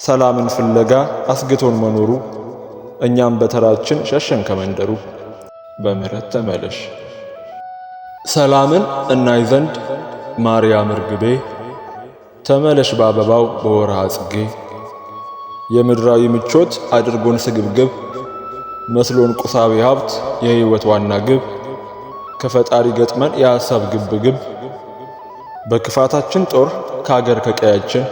ሰላምን ፍለጋ አስግቶን መኖሩ እኛም በተራችን ሸሸን ከመንደሩ። በምህረት ተመለሽ። ሰላምን እናይ ዘንድ ማርያም እርግቤ ተመለሽ በአበባው በወርሃ ጽጌ። የምድራዊ ምቾት አድርጎን ስግብግብ መስሎን ቁሳዊ ሀብት የሕይወት ዋና ግብ ከፈጣሪ ገጥመን የሐሳብ ግብግብ በክፋታችን ጦር ከአገር ከቀያችን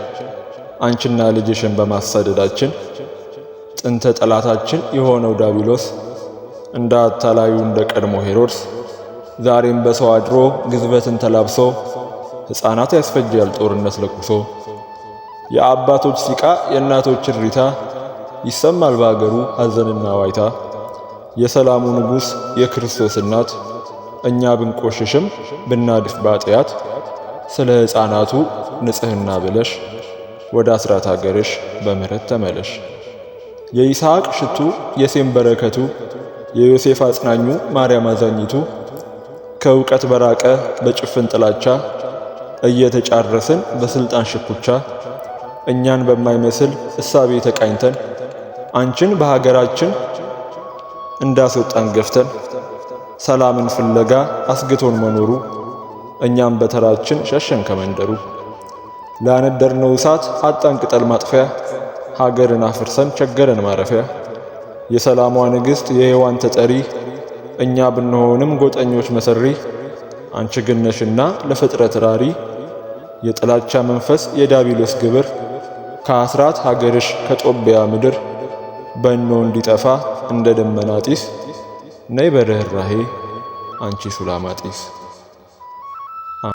አንቺና ልጅሽን በማሳደዳችን ጥንተ ጠላታችን የሆነው ዳቢሎስ እንደ አታላዩ እንደ ቀድሞ ሄሮድስ ዛሬም በሰው አድሮ ግዝበትን ተላብሶ ሕፃናት ያስፈጃል ጦርነት ለኩሶ። የአባቶች ሲቃ የእናቶች እሪታ ይሰማል በአገሩ ሐዘንና ዋይታ። የሰላሙ ንጉሥ የክርስቶስ እናት እኛ ብንቆሽሽም ብናድፍ ባጥያት ስለ ሕፃናቱ ንጽሕና ብለሽ ወደ አስራት አገርሽ በምህረት ተመለሽ። የይስሐቅ ሽቱ የሴም በረከቱ የዮሴፍ አጽናኙ ማርያም አዛኝቱ ከእውቀት በራቀ በጭፍን ጥላቻ እየተጫረስን በስልጣን ሽኩቻ እኛን በማይመስል እሳቤ ተቃኝተን አንቺን በሀገራችን እንዳስወጣን ገፍተን ሰላምን ፍለጋ አስግቶን መኖሩ እኛም በተራችን ሸሸን ከመንደሩ። ላነደርነው እሳት አጣን ቅጠል ማጥፊያ ሀገርን አፍርሰን ቸገረን ማረፊያ። የሰላሟ ንግሥት የሔዋን ተጠሪ እኛ ብንሆንም ጎጠኞች መሰሪ አንቺ ግን ነሽና ለፍጥረት ራሪ። የጥላቻ መንፈስ የዳቢሎስ ግብር ከአስራት ሀገርሽ ከጦቢያ ምድር በኖ እንዲጠፋ እንደ ደመና ጢስ ነይ በርኅራኄ አንቺ ሱላማጢስ።